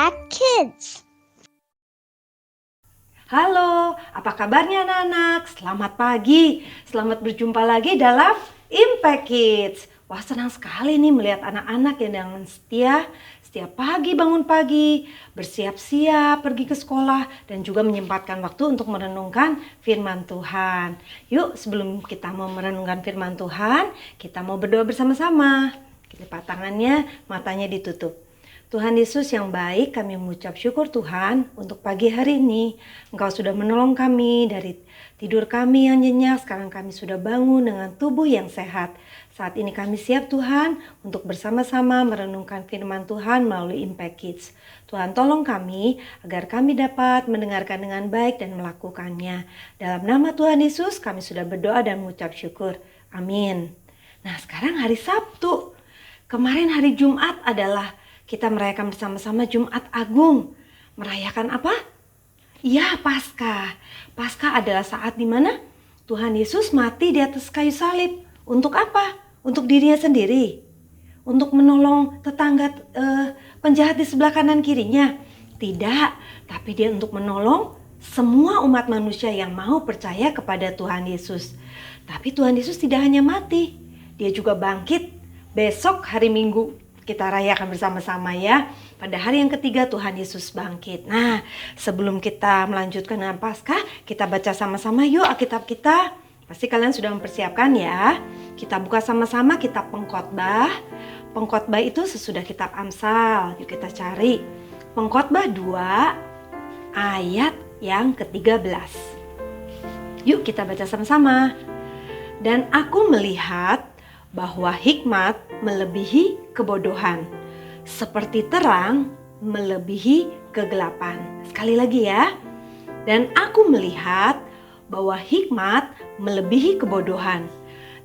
Impact Kids. Halo, apa kabarnya anak-anak? Selamat pagi, selamat berjumpa lagi dalam Impact Kids. Wah, senang sekali nih melihat anak-anak yang dengan setia setiap pagi bangun pagi, bersiap-siap pergi ke sekolah dan juga menyempatkan waktu untuk merenungkan firman Tuhan. Yuk, sebelum kita mau merenungkan firman Tuhan, kita mau berdoa bersama-sama. Lipat tangannya, matanya ditutup. Tuhan Yesus yang baik, kami mengucap syukur Tuhan untuk pagi hari ini. Engkau sudah menolong kami dari tidur kami yang nyenyak. Sekarang kami sudah bangun dengan tubuh yang sehat. Saat ini kami siap Tuhan untuk bersama-sama merenungkan firman Tuhan melalui Impact Kids. Tuhan tolong kami agar kami dapat mendengarkan dengan baik dan melakukannya. Dalam nama Tuhan Yesus kami sudah berdoa dan mengucap syukur. Amin. Nah, sekarang hari Sabtu. Kemarin hari Jumat adalah kita merayakan bersama-sama Jumat Agung. Merayakan apa? Iya, Paskah. Paskah adalah saat di mana Tuhan Yesus mati di atas kayu salib. Untuk apa? Untuk dirinya sendiri. Untuk menolong tetangga penjahat di sebelah kanan kirinya. Tidak, tapi dia untuk menolong semua umat manusia yang mau percaya kepada Tuhan Yesus. Tapi Tuhan Yesus tidak hanya mati, dia juga bangkit. Besok hari Minggu kita rayakan bersama-sama ya. Pada hari yang ketiga Tuhan Yesus bangkit. Nah, sebelum kita melanjutkan dengan Paskah, kita baca sama-sama yuk Alkitab kita. Pasti kalian sudah mempersiapkan ya. Kita buka sama-sama kitab Pengkhotbah. Pengkhotbah itu sesudah kitab Amsal. Yuk kita cari. Pengkhotbah 2 ayat yang ke-13. Yuk kita baca sama-sama. Dan aku melihat bahwa hikmat melebihi kebodohan, seperti terang melebihi kegelapan. Sekali lagi ya. Dan aku melihat bahwa hikmat melebihi kebodohan,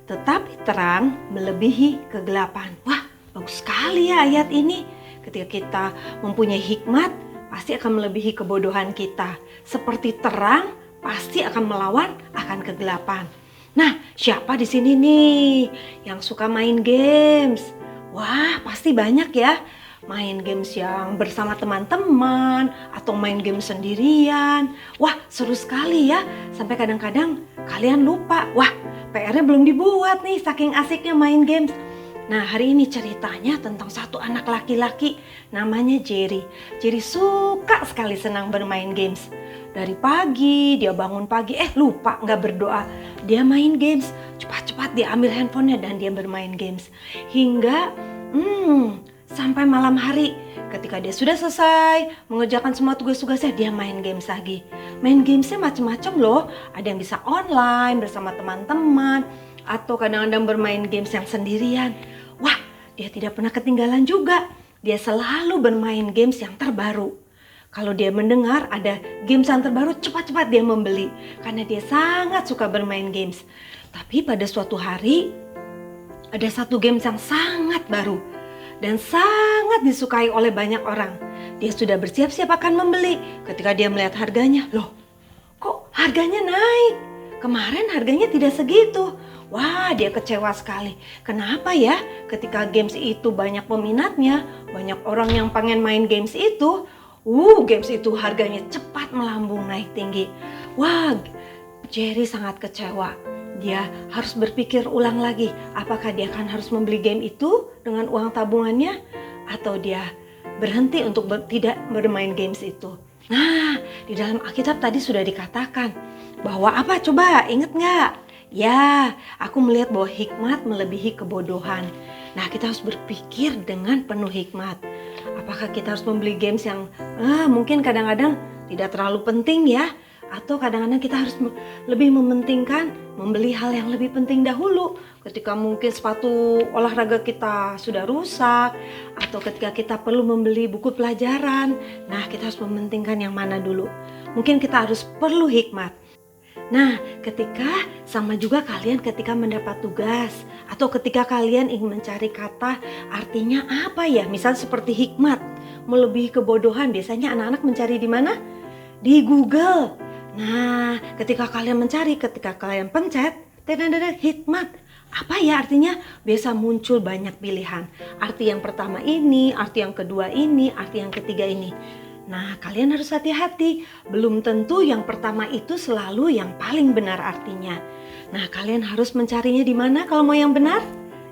tetapi terang melebihi kegelapan. Wah, bagus sekali ya ayat ini. Ketika kita mempunyai hikmat, pasti akan melebihi kebodohan kita. Seperti terang, pasti akan melawan akan kegelapan. Nah, siapa di sini nih yang suka main games? Wah, pasti banyak ya. Main games yang bersama teman-teman atau main game sendirian. Wah, seru sekali ya. Sampai kadang-kadang kalian lupa. Wah, PR-nya belum dibuat nih saking asiknya main games. Nah, hari ini ceritanya tentang satu anak laki-laki namanya Jerry. Jerry suka sekali senang bermain games. Dari pagi dia bangun pagi, lupa nggak berdoa. Dia main games, cepat-cepat dia ambil handphonenya dan dia bermain games. Hingga sampai malam hari ketika dia sudah selesai mengerjakan semua tugas-tugasnya, dia main games lagi. Main gamesnya macam-macam loh. Ada yang bisa online bersama teman-teman, atau kadang-kadang bermain games yang sendirian. Wah, dia tidak pernah ketinggalan juga. Dia selalu bermain games yang terbaru. Kalau dia mendengar ada games yang terbaru, cepat-cepat dia membeli. Karena dia sangat suka bermain games. Tapi pada suatu hari, ada satu games yang sangat baru. Dan sangat disukai oleh banyak orang. Dia sudah bersiap-siap akan membeli. Ketika dia melihat harganya, loh, kok harganya naik? Kemarin harganya tidak segitu. Wah, dia kecewa sekali. Kenapa ya? Ketika games itu banyak peminatnya, banyak orang yang pengen main games itu, games itu harganya cepat melambung naik tinggi. Wah, Jerry sangat kecewa. Dia harus berpikir ulang lagi, apakah dia akan harus membeli game itu dengan uang tabungannya, atau dia berhenti untuk tidak bermain games itu. Nah, di dalam Alkitab tadi sudah dikatakan bahwa apa? Coba ingat nggak? Ya, aku melihat bahwa hikmat melebihi kebodohan. Nah, kita harus berpikir dengan penuh hikmat. Apakah kita harus membeli games yang mungkin kadang-kadang tidak terlalu penting ya? Atau kadang-kadang kita harus lebih mementingkan membeli hal yang lebih penting dahulu. Ketika mungkin sepatu olahraga kita sudah rusak, atau ketika kita perlu membeli buku pelajaran. Nah, kita harus mementingkan yang mana dulu. Mungkin kita harus perlu hikmat. Nah, ketika sama juga kalian ketika mendapat tugas atau ketika kalian ingin mencari kata artinya apa ya? Misal seperti hikmat melebihi kebodohan, biasanya anak-anak mencari di mana? Di Google. Nah, ketika kalian mencari, ketika kalian pencet hikmat, Apa ya artinya? Biasa muncul banyak pilihan. Arti yang pertama ini, arti yang kedua ini, arti yang ketiga ini. Nah, kalian harus hati-hati. Belum tentu yang pertama itu selalu yang paling benar artinya. Nah, kalian harus mencarinya di mana kalau mau yang benar?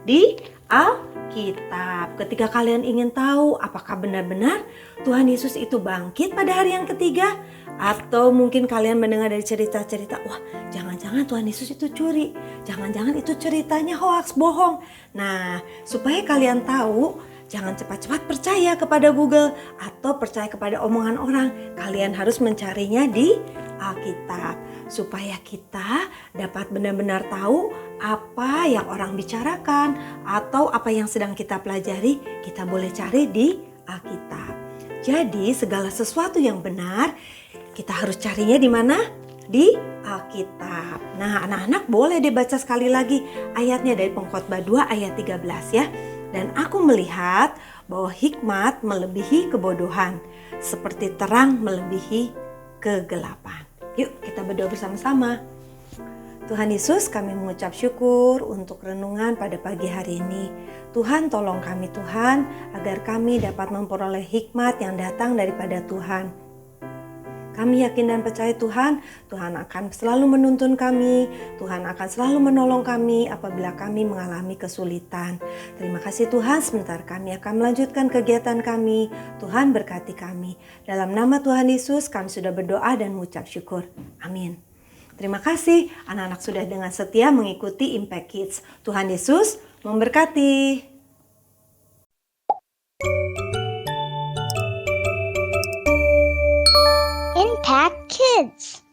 Di Alkitab. Ketika kalian ingin tahu apakah benar-benar Tuhan Yesus itu bangkit pada hari yang ketiga, atau mungkin kalian mendengar dari cerita-cerita, wah jangan-jangan Tuhan Yesus itu curi, jangan-jangan itu ceritanya hoaks, bohong. Nah, supaya kalian tahu, jangan cepat-cepat percaya kepada Google atau percaya kepada omongan orang. Kalian harus mencarinya di Alkitab supaya kita dapat benar-benar tahu apa yang orang bicarakan atau apa yang sedang kita pelajari, kita boleh cari di Alkitab. Jadi segala sesuatu yang benar kita harus carinya di mana? Di Alkitab. Nah, anak-anak boleh dibaca sekali lagi ayatnya dari Pengkhotbah 2 ayat 13 ya. Dan aku melihat bahwa hikmat melebihi kebodohan, seperti terang melebihi kegelapan. Yuk kita berdoa bersama-sama. Tuhan Yesus, kami mengucap syukur untuk renungan pada pagi hari ini. Tuhan tolong kami Tuhan, agar kami dapat memperoleh hikmat yang datang daripada Tuhan. Kami yakin dan percaya Tuhan, Tuhan akan selalu menuntun kami, Tuhan akan selalu menolong kami apabila kami mengalami kesulitan. Terima kasih Tuhan, sebentar kami akan melanjutkan kegiatan kami. Tuhan berkati kami. Dalam nama Tuhan Yesus kami sudah berdoa dan mengucap syukur. Amin. Terima kasih anak-anak sudah dengan setia mengikuti Impact Kids. Tuhan Yesus memberkati. Impact Kids.